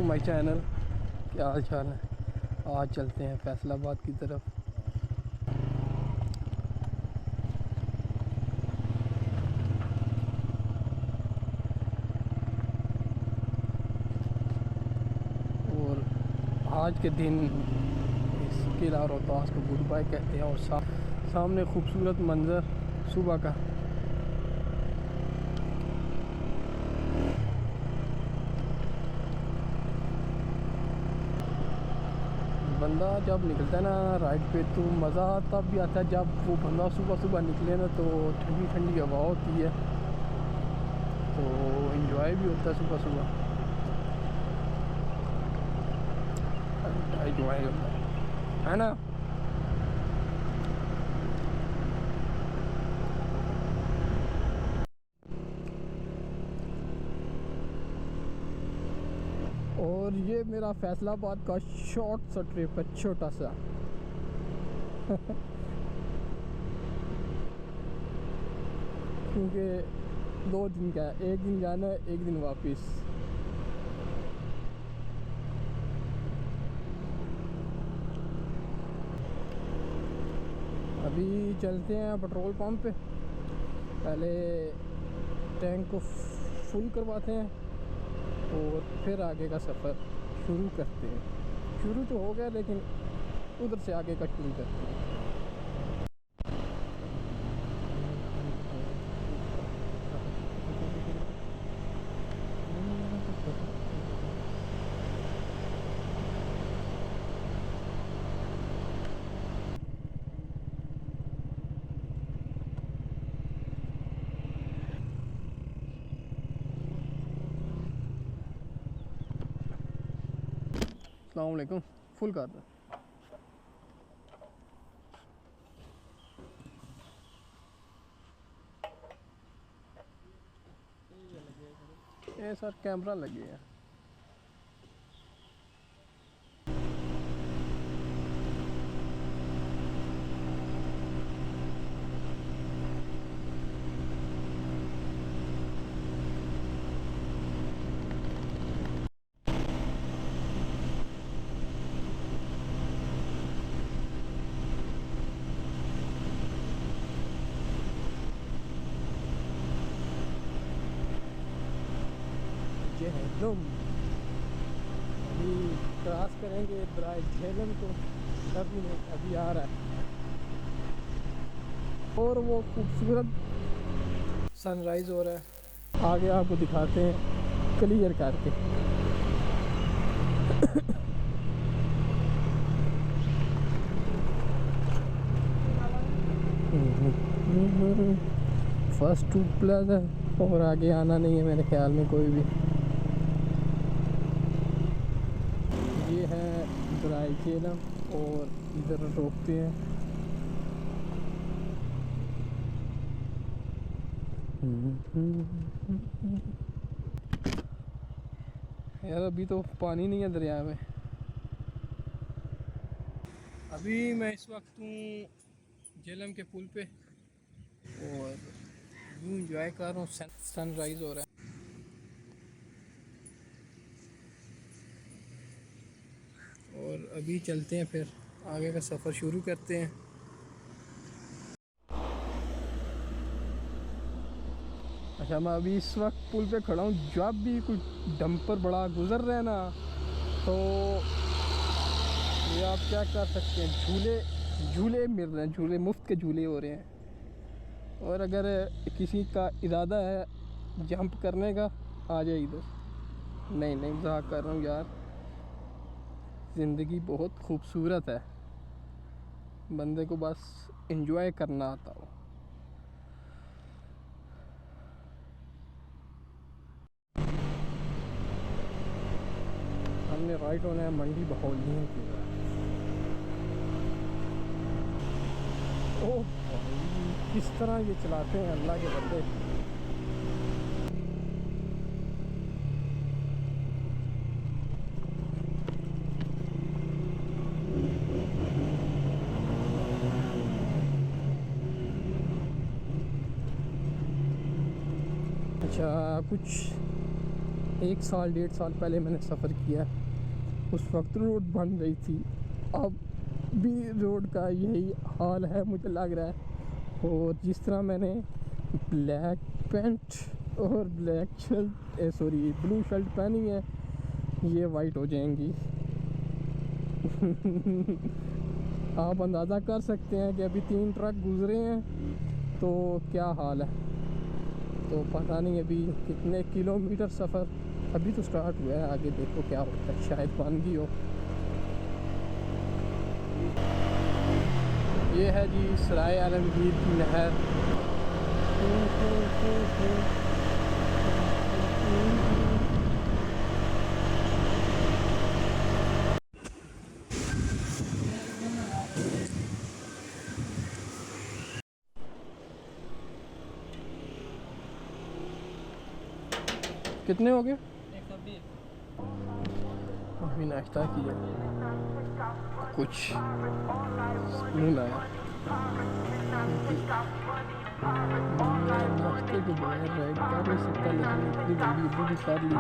To my channel. क्या हाल चाल है? आज चलते हैं फैसलाबाद की तरफ। और आज के दिन इस किला रोहतास को गुड बाय कहते हैं और सामने खूबसूरत मंज़र सुबह का। बंदा जब निकलता है ना राइड पे तो मज़ा तब भी आता है जब वो बंदा सुबह सुबह निकले ना, तो ठंडी ठंडी हवा होती है, तो इन्जॉय भी होता है सुबह सुबह। इन्जॉय होता है ना। और ये मेरा फैसलाबाद का शॉर्ट सा ट्रिप है, छोटा सा। क्योंकि 2 दिन का है, 1 दिन जाना है 1 दिन वापस। अभी चलते हैं पेट्रोल पंप पे, पहले टैंक को फुल करवाते हैं और फिर आगे का सफ़र शुरू करते हैं। शुरू तो हो गया लेकिन उधर से आगे का शुरू करते हैं। अस्सलाम वालेकुम। फुल कर दो। ये सर कैमरा लगे है। झेलम अभी क्रॉस करेंगे ब्राइट झेलम को, अभी आ रहा है। और वो खूबसूरत सनराइज़ हो रहा है, आगे आपको दिखाते हैं क्लियर करके। फर्स्ट 2 प्लस है और आगे आना नहीं है मेरे ख्याल में कोई भी। ये है ब्राइट झेलम और इधर रोकते हैं। यार अभी तो पानी नहीं है दरिया में। अभी मैं इस वक्त हूँ झेलम के पुल पे और यूँ इंजॉय कर रहा हूँ, सनराइज़ हो रहा है। और अभी चलते हैं, फिर आगे का सफ़र शुरू करते हैं। अच्छा, मैं अभी इस वक्त पुल पे खड़ा हूँ। जब भी कुछ डंपर बड़ा गुजर रहा है ना, तो ये आप क्या कर सकते हैं, झूले मिल रहे हैं, झूले मुफ्त के झूले हो रहे हैं। और अगर किसी का इरादा है जंप करने का, आ जाए इधर। नहीं मजाक कर रहा हूँ यार, ज़िंदगी बहुत खूबसूरत है, बंदे को बस एंजॉय करना आता हो। हमने राइट होना है मंडी बहौलियों की। ओह किस तरह ये चलाते हैं अल्लाह के बंदे। अच्छा, कुछ 1 साल 1.5 साल पहले मैंने सफ़र किया, उस वक्त रोड बन रही थी। अब भी रोड का यही हाल है मुझे लग रहा है। और जिस तरह मैंने ब्लैक पैंट और ब्लैक शर्ट ब्लू शर्ट पहनी है, ये वाइट हो जाएंगी। आप अंदाज़ा कर सकते हैं कि अभी 3 ट्रक गुजरे हैं तो क्या हाल है। तो पता नहीं अभी कितने किलोमीटर सफ़र अभी तो स्टार्ट हुआ है, आगे देखो क्या होता है, शायद बन गई हो। ये है जी सराय आलमगीर की नहर। कितने हो गए? 120। अभी नाश्ता किया, कुछ सुकून आया। नाश्ते के बगैर राइड कर नहीं सकता, लेकिन इतनी लंबी अभी भी कर ली।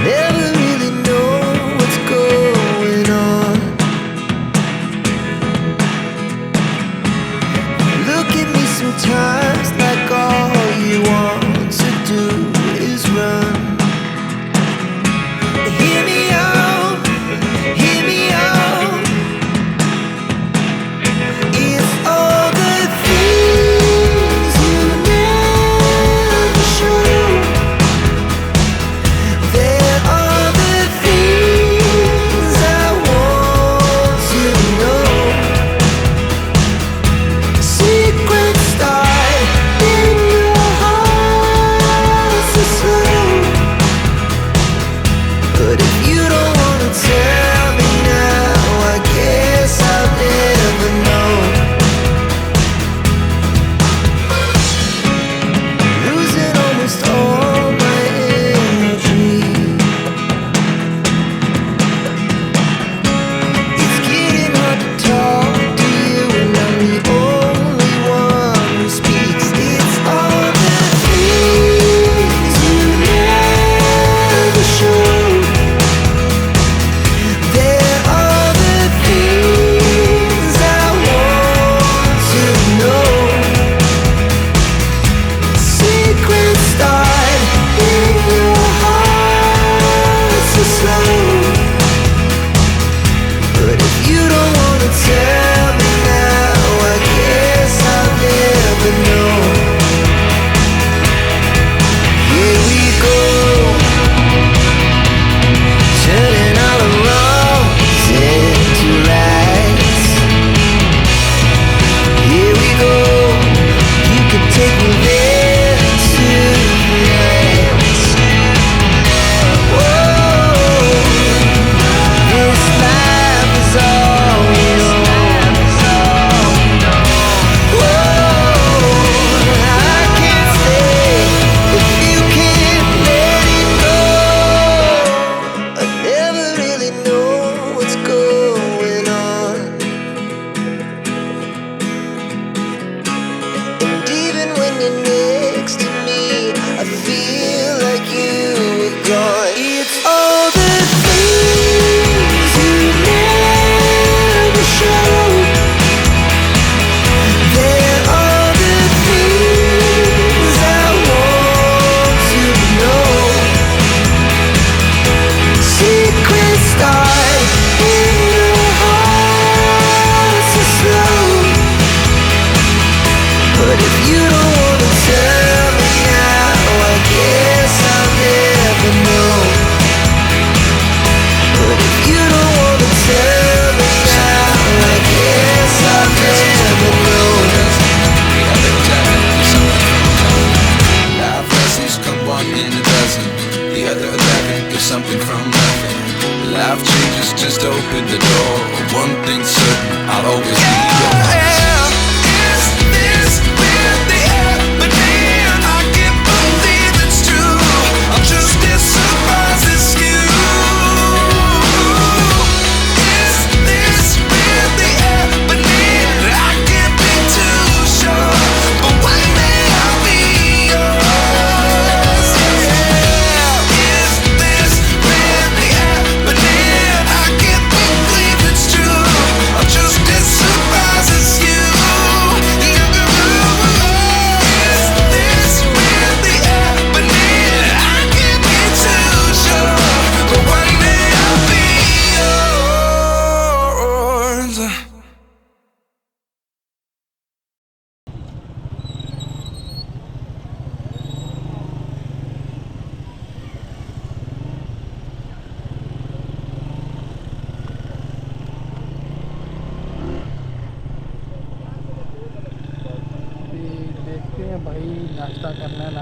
Never really know what's going on. Look at me sometimes like all you want to do is run. Hear me out, hear me out. It's all the things you never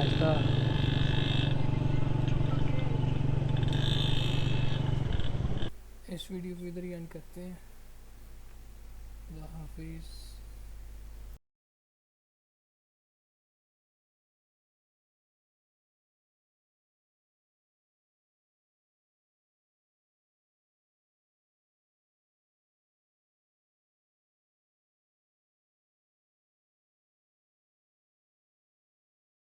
आहिस्ता। इस वीडियो को इधर ही and करते हैं। अल्लाह हाफिज़।